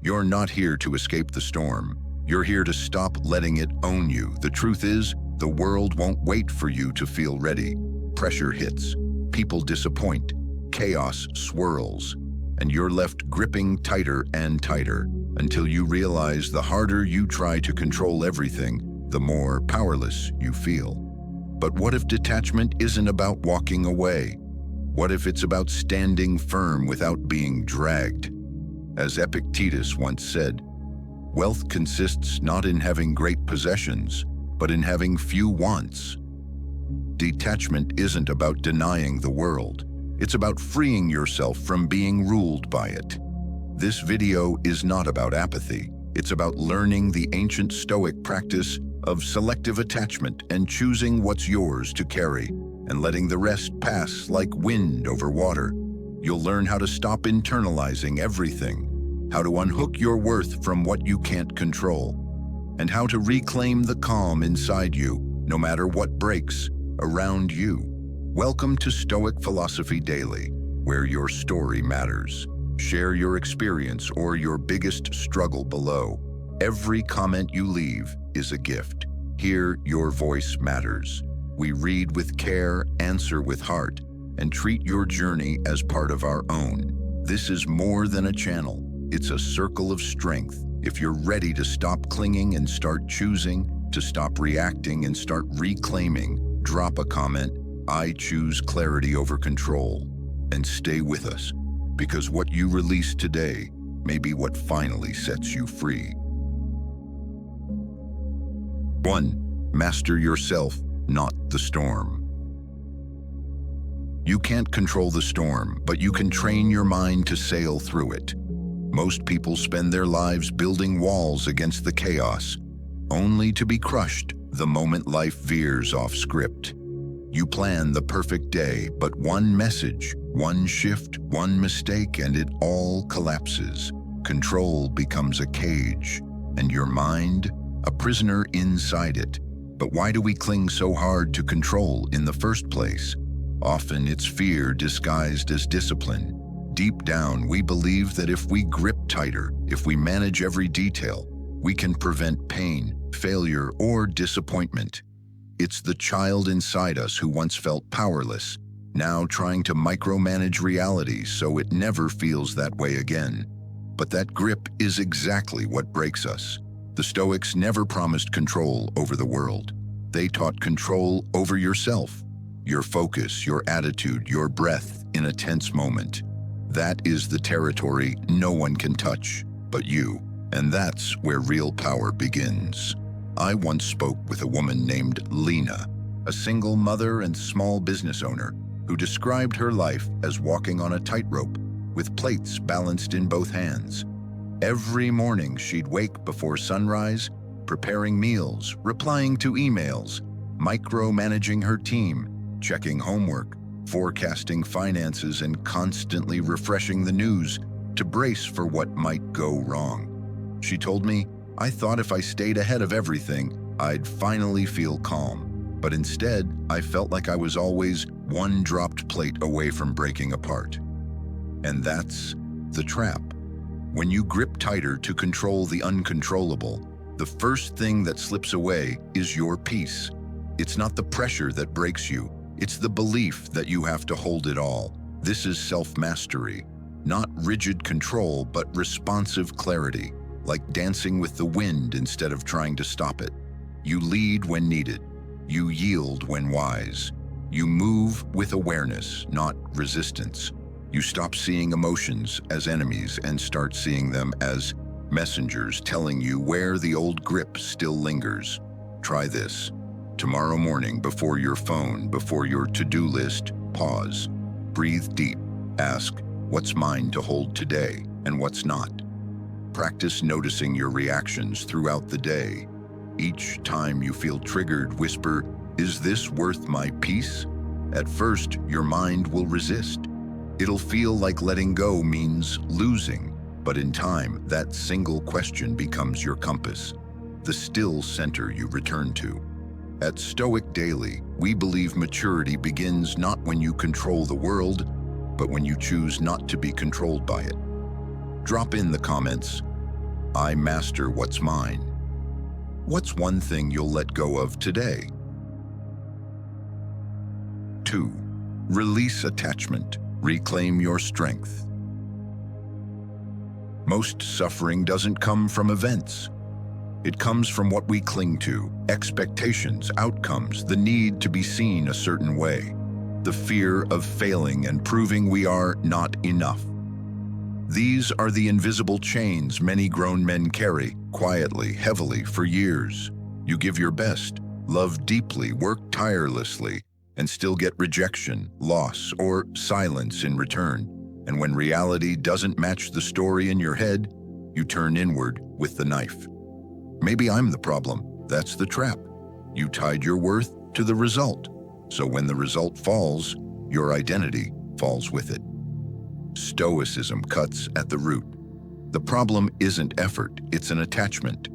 You're not here to escape the storm. You're here to stop letting it own you. The truth is, the world won't wait for you to feel ready. Pressure hits, people disappoint, chaos swirls, and you're left gripping tighter and tighter until you realize the harder you try to control everything, the more powerless you feel. But what if detachment isn't about walking away? What if it's about standing firm without being dragged? As Epictetus once said, wealth consists not in having great possessions, but in having few wants. Detachment isn't about denying the world. It's about freeing yourself from being ruled by it. This video is not about apathy. It's about learning the ancient Stoic practice of selective attachment and choosing what's yours to carry and letting the rest pass like wind over water. You'll learn how to stop internalizing everything, how to unhook your worth from what you can't control, and how to reclaim the calm inside you, no matter what breaks around you. Welcome to Stoic Philosophy Daily, where your story matters. Share your experience or your biggest struggle below. Every comment you leave is a gift. Here, your voice matters. We read with care, answer with heart, and treat your journey as part of our own. This is more than a channel. It's a circle of strength. If you're ready to stop clinging and start choosing, to stop reacting and start reclaiming, drop a comment. I choose clarity over control. And stay with us, because what you release today may be what finally sets you free. 1. Master yourself, not the storm. You can't control the storm, but you can train your mind to sail through it. Most people spend their lives building walls against the chaos, only to be crushed the moment life veers off script. You plan the perfect day, but one message, one shift, one mistake, and it all collapses. Control becomes a cage, and your mind, a prisoner inside it. But why do we cling so hard to control in the first place? Often it's fear disguised as discipline. Deep down, we believe that if we grip tighter, if we manage every detail, we can prevent pain, failure, or disappointment. It's the child inside us who once felt powerless, now trying to micromanage reality so it never feels that way again. But that grip is exactly what breaks us. The Stoics never promised control over the world. They taught control over yourself, your focus, your attitude, your breath in a tense moment. That is the territory no one can touch but you, and that's where real power begins. I once spoke with a woman named Lena, a single mother and small business owner who described her life as walking on a tightrope with plates balanced in both hands. Every morning she'd wake before sunrise, preparing meals, replying to emails, micromanaging her team, checking homework, forecasting finances, and constantly refreshing the news to brace for what might go wrong. She told me, I thought if I stayed ahead of everything, I'd finally feel calm. But instead, I felt like I was always one dropped plate away from breaking apart. And that's the trap. When you grip tighter to control the uncontrollable, the first thing that slips away is your peace. It's not the pressure that breaks you. It's the belief that you have to hold it all. This is self-mastery, not rigid control, but responsive clarity, like dancing with the wind instead of trying to stop it. You lead when needed. You yield when wise. You move with awareness, not resistance. You stop seeing emotions as enemies and start seeing them as messengers telling you where the old grip still lingers. Try this. Tomorrow morning, before your phone, before your to-do list, pause. Breathe deep. Ask, what's mine to hold today and what's not? Practice noticing your reactions throughout the day. Each time you feel triggered, whisper, is this worth my peace? At first, your mind will resist. It'll feel like letting go means losing, but in time, that single question becomes your compass, the still center you return to. At Stoic Daily, we believe maturity begins not when you control the world, but when you choose not to be controlled by it. Drop in the comments, I master what's mine. What's one thing you'll let go of today? 2. Release attachment. Reclaim your strength. Most suffering doesn't come from events. It comes from what we cling to, expectations, outcomes, the need to be seen a certain way, the fear of failing and proving we are not enough. These are the invisible chains many grown men carry, quietly, heavily, for years. You give your best, love deeply, work tirelessly, and still get rejection, loss, or silence in return. And when reality doesn't match the story in your head, you turn inward with the knife. Maybe I'm the problem. That's the trap. You tied your worth to the result. So when the result falls, your identity falls with it. Stoicism cuts at the root. The problem isn't effort, it's an attachment.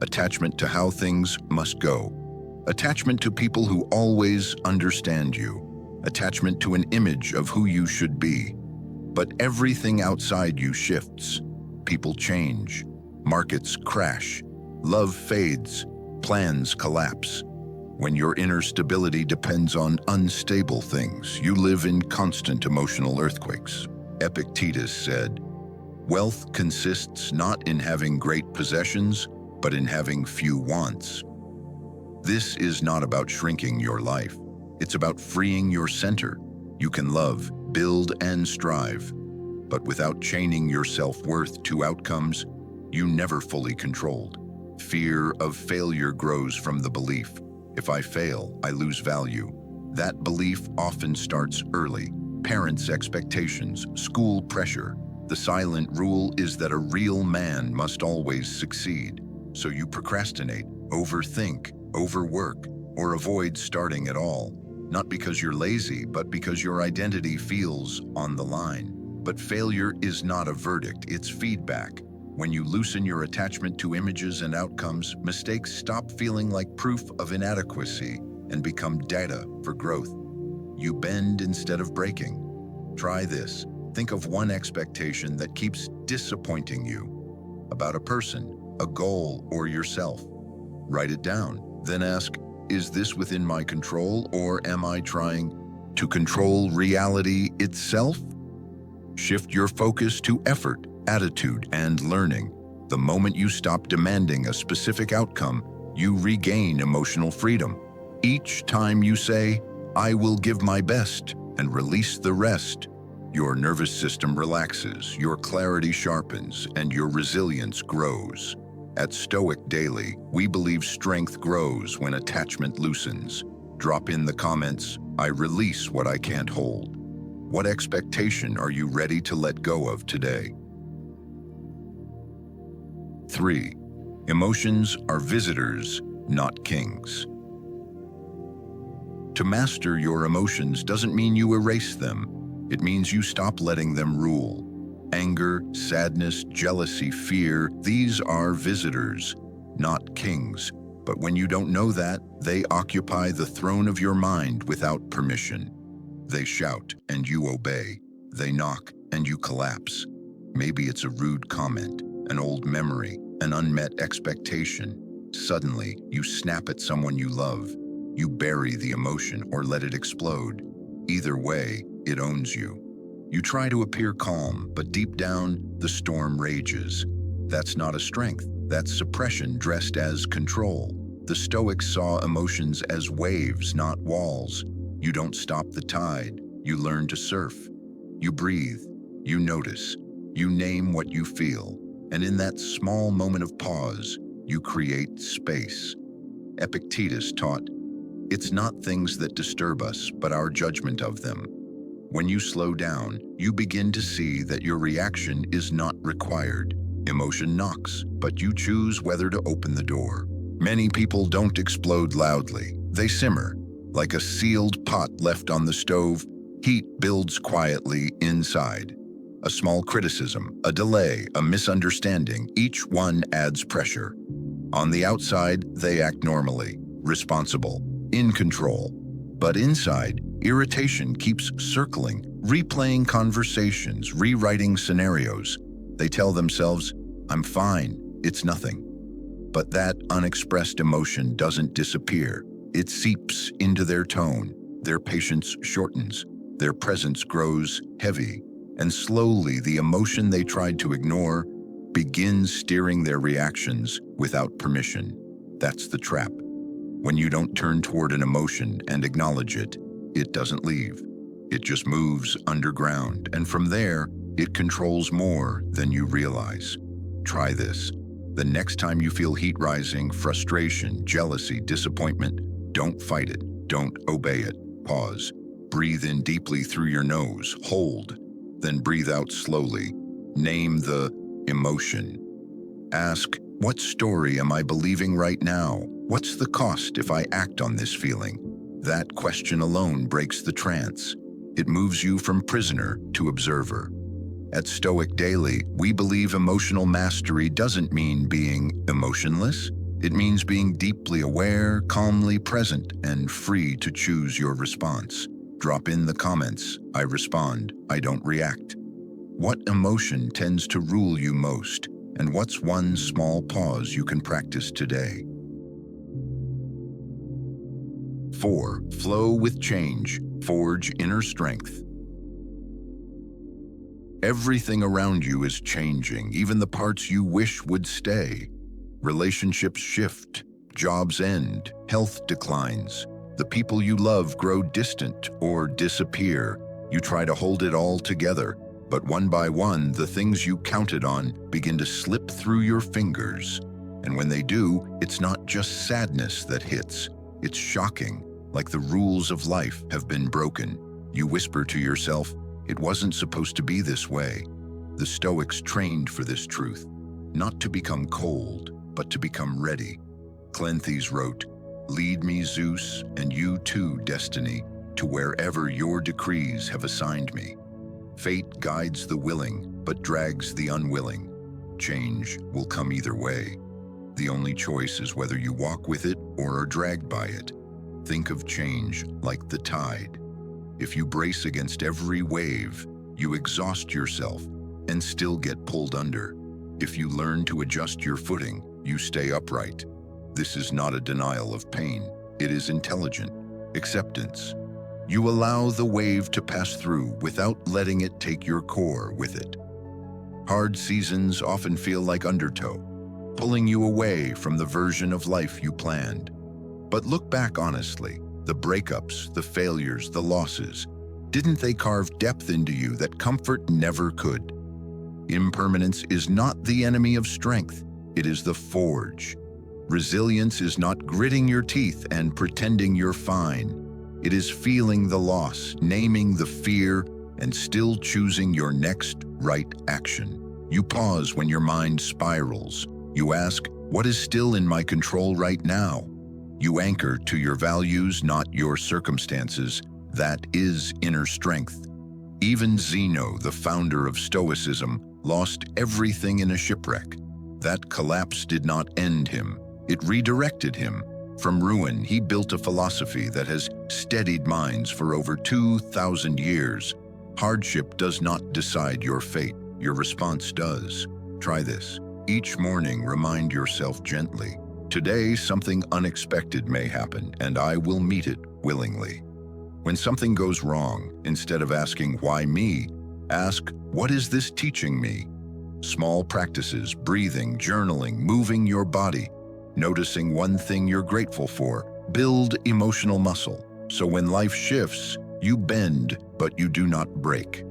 Attachment to how things must go. Attachment to people who always understand you. Attachment to an image of who you should be. But everything outside you shifts. People change. Markets crash. Love fades. Plans collapse. When your inner stability depends on unstable things, you live in constant emotional earthquakes. Epictetus said, "Wealth consists not in having great possessions, but in having few wants." This is not about shrinking your life. It's about freeing your center. You can love, build, and strive. But without chaining your self-worth to outcomes, you never fully controlled. Fear of failure grows from the belief, if I fail, I lose value. That belief often starts early. Parents' expectations, school pressure. The silent rule is that a real man must always succeed. So you procrastinate, overthink, overwork, or avoid starting at all. Not because you're lazy, but because your identity feels on the line. But failure is not a verdict, it's feedback. When you loosen your attachment to images and outcomes, mistakes stop feeling like proof of inadequacy and become data for growth. You bend instead of breaking. Try this. Think of one expectation that keeps disappointing you about a person, a goal, or yourself. Write it down. Then ask, is this within my control, or am I trying to control reality itself? Shift your focus to effort, attitude, and learning. The moment you stop demanding a specific outcome, you regain emotional freedom. Each time you say, I will give my best, and release the rest, your nervous system relaxes, your clarity sharpens, and your resilience grows. At Stoic Daily, we believe strength grows when attachment loosens. Drop in the comments, I release what I can't hold. What expectation are you ready to let go of today? 3. Emotions are visitors, not kings. To master your emotions doesn't mean you erase them. It means you stop letting them rule. Anger, sadness, jealousy, fear, these are visitors, not kings. But when you don't know that, they occupy the throne of your mind without permission. They shout and you obey. They knock and you collapse. Maybe it's a rude comment, an old memory, an unmet expectation. Suddenly, you snap at someone you love. You bury the emotion or let it explode. Either way, it owns you. You try to appear calm, but deep down, the storm rages. That's not a strength. That's suppression dressed as control. The Stoics saw emotions as waves, not walls. You don't stop the tide. You learn to surf. You breathe. You notice. You name what you feel. And in that small moment of pause, you create space. Epictetus taught, it's not things that disturb us, but our judgment of them. When you slow down, you begin to see that your reaction is not required. Emotion knocks, but you choose whether to open the door. Many people don't explode loudly. They simmer. Like a sealed pot left on the stove, heat builds quietly inside. A small criticism, a delay, a misunderstanding, each one adds pressure. On the outside, they act normally, responsible, in control. But inside, irritation keeps circling, replaying conversations, rewriting scenarios. They tell themselves, I'm fine, it's nothing. But that unexpressed emotion doesn't disappear. It seeps into their tone, their patience shortens, their presence grows heavy, and slowly the emotion they tried to ignore begins steering their reactions without permission. That's the trap. When you don't turn toward an emotion and acknowledge it, it doesn't leave. It just moves underground, and from there, it controls more than you realize. Try this. The next time you feel heat rising, frustration, jealousy, disappointment, don't fight it. Don't obey it. Pause. Breathe in deeply through your nose. Hold. Then breathe out slowly. Name the emotion. Ask, what story am I believing right now? What's the cost if I act on this feeling? That question alone breaks the trance. It moves you from prisoner to observer. At Stoic Daily, we believe emotional mastery doesn't mean being emotionless. It means being deeply aware, calmly present, and free to choose your response. Drop in the comments. I respond. I don't react. What emotion tends to rule you most? And what's one small pause you can practice today? 4. Flow with change. Forge inner strength. Everything around you is changing, even the parts you wish would stay. Relationships shift, jobs end, health declines. The people you love grow distant or disappear. You try to hold it all together, but one by one, the things you counted on begin to slip through your fingers. And when they do, it's not just sadness that hits. It's shocking, like the rules of life have been broken. You whisper to yourself, it wasn't supposed to be this way. The Stoics trained for this truth, not to become cold, but to become ready. Cleanthes wrote, "Lead me, Zeus, and you too, destiny, to wherever your decrees have assigned me." Fate guides the willing, but drags the unwilling. Change will come either way. The only choice is whether you walk with it or are dragged by it. Think of change like the tide. If you brace against every wave, you exhaust yourself and still get pulled under. If you learn to adjust your footing, you stay upright. This is not a denial of pain. It is intelligent acceptance. You allow the wave to pass through without letting it take your core with it. Hard seasons often feel like undertow, pulling you away from the version of life you planned. But look back honestly. The breakups, the failures, the losses, didn't they carve depth into you that comfort never could? Impermanence is not the enemy of strength, it is the forge. Resilience is not gritting your teeth and pretending you're fine. It is feeling the loss, naming the fear, and still choosing your next right action. You pause when your mind spirals. You ask, what is still in my control right now? You anchor to your values, not your circumstances. That is inner strength. Even Zeno, the founder of Stoicism, lost everything in a shipwreck. That collapse did not end him. It redirected him. From ruin, he built a philosophy that has steadied minds for over 2,000 years. Hardship does not decide your fate. Your response does. Try this. Each morning, remind yourself gently, today, something unexpected may happen, and I will meet it willingly. When something goes wrong, instead of asking, why me? Ask, what is this teaching me? Small practices, breathing, journaling, moving your body, noticing one thing you're grateful for, build emotional muscle. So when life shifts, you bend, but you do not break.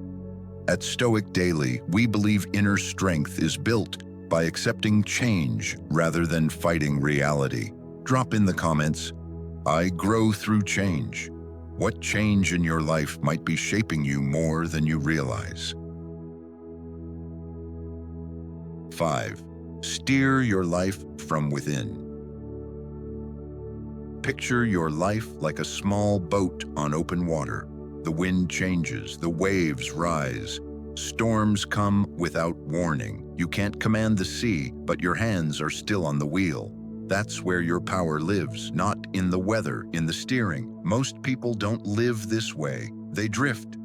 At Stoic Daily, we believe inner strength is built by accepting change rather than fighting reality. Drop in the comments, I grow through change. What change in your life might be shaping you more than you realize? 5. Steer your life from within. Picture your life like a small boat on open water. The wind changes, the waves rise. Storms come without warning. You can't command the sea, but your hands are still on the wheel. That's where your power lives, not in the weather, in the steering. Most people don't live this way. They drift.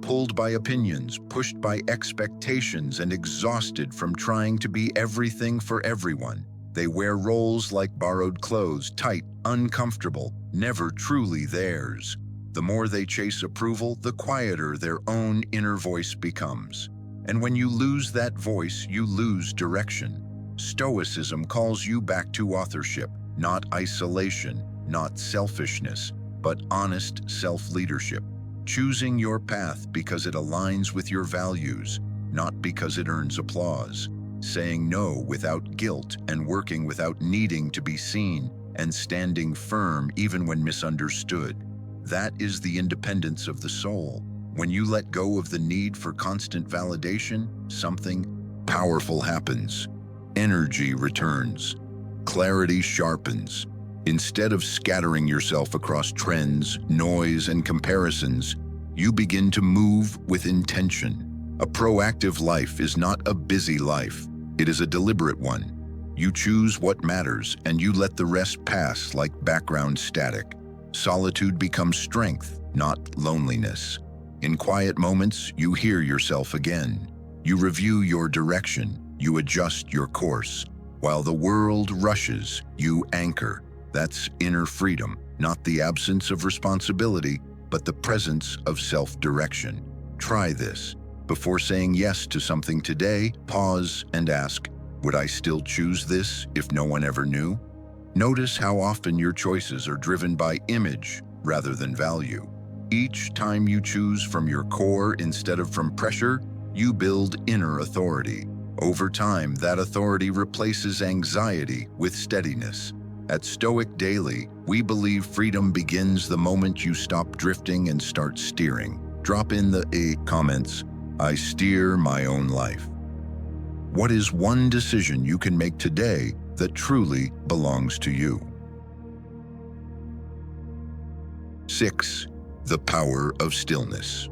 pulled by opinions, pushed by expectations, and exhausted from trying to be everything for everyone. They wear roles like borrowed clothes, tight, uncomfortable, never truly theirs. The more they chase approval, the quieter their own inner voice becomes. And when you lose that voice, you lose direction. Stoicism calls you back to authorship, not isolation, not selfishness, but honest self-leadership. Choosing your path because it aligns with your values, not because it earns applause. Saying no without guilt and working without needing to be seen, and standing firm even when misunderstood. That is the independence of the soul. When you let go of the need for constant validation, something powerful happens. Energy returns. Clarity sharpens. Instead of scattering yourself across trends, noise, and comparisons, you begin to move with intention. A proactive life is not a busy life. It is a deliberate one. You choose what matters, and you let the rest pass like background static. Solitude becomes strength, not loneliness. In quiet moments, you hear yourself again. You review your direction. You adjust your course. While the world rushes, you anchor. That's inner freedom, not the absence of responsibility, but the presence of self-direction. Try this. Before saying yes to something today, pause and ask, would I still choose this if no one ever knew? Notice how often your choices are driven by image rather than value. Each time you choose from your core instead of from pressure, you build inner authority. Over time, that authority replaces anxiety with steadiness. At Stoic Daily, we believe freedom begins the moment you stop drifting and start steering. Drop in the comments, I steer my own life. What is one decision you can make today that truly belongs to you? 6. The power of stillness.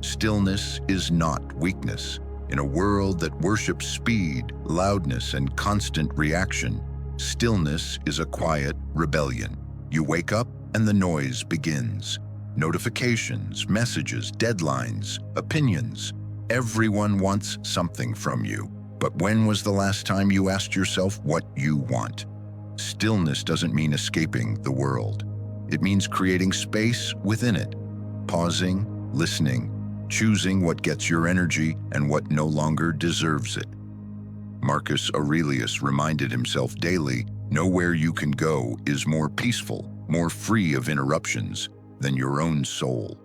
Stillness is not weakness. In a world that worships speed, loudness, and constant reaction, stillness is a quiet rebellion. You wake up and the noise begins. Notifications, messages, deadlines, opinions. Everyone wants something from you. But when was the last time you asked yourself what you want? Stillness doesn't mean escaping the world. It means creating space within it, pausing, listening, choosing what gets your energy and what no longer deserves it. Marcus Aurelius reminded himself daily, nowhere you can go is more peaceful, more free of interruptions than your own soul.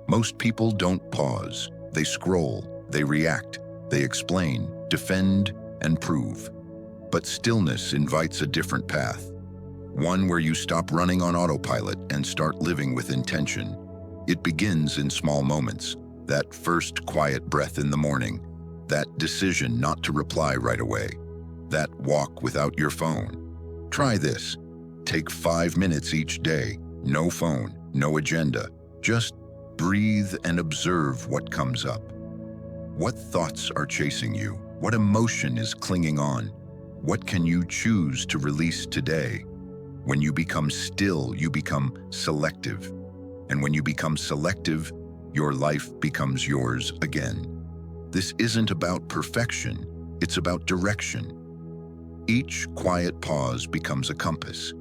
Most people don't pause. They scroll, they react, they explain, defend, and prove. But stillness invites a different path. One where you stop running on autopilot and start living with intention. It begins in small moments. That first quiet breath in the morning. That decision not to reply right away. That walk without your phone. Try this. Take 5 minutes each day. No phone, no agenda. Just breathe and observe what comes up. What thoughts are chasing you? What emotion is clinging on? What can you choose to release today? When you become still, you become selective. And when you become selective, your life becomes yours again. This isn't about perfection, it's about direction. Each quiet pause becomes a compass.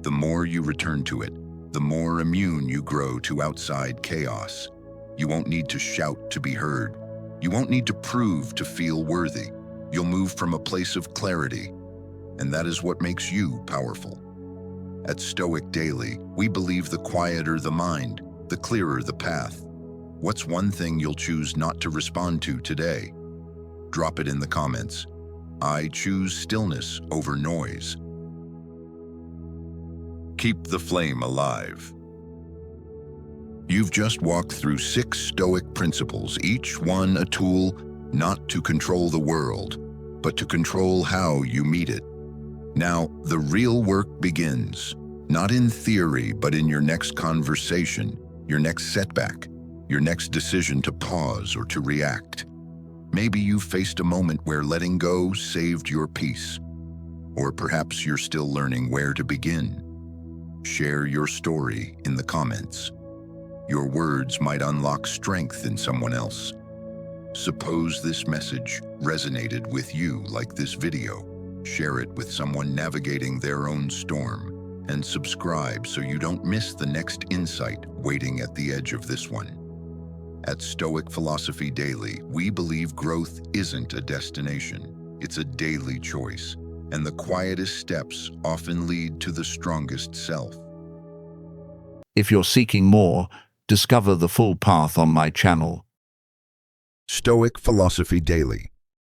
The more you return to it, the more immune you grow to outside chaos. You won't need to shout to be heard. You won't need to prove to feel worthy. You'll move from a place of clarity, and that is what makes you powerful. At Stoic Daily, we believe the quieter the mind, the clearer the path. What's one thing you'll choose not to respond to today? Drop it in the comments. I choose stillness over noise. Keep the flame alive. You've just walked through 6 Stoic principles, each one a tool not to control the world, but to control how you meet it. Now, the real work begins, not in theory, but in your next conversation, your next setback, your next decision to pause or to react. Maybe you faced a moment where letting go saved your peace, or perhaps you're still learning where to begin. Share your story in the comments. Your words might unlock strength in someone else. Suppose this message resonated with you like this video. Share it with someone navigating their own storm, and subscribe so you don't miss the next insight waiting at the edge of this one. At Stoic Philosophy Daily, we believe growth isn't a destination, it's a daily choice, and the quietest steps often lead to the strongest self. If you're seeking more, discover the full path on my channel. Stoic Philosophy Daily.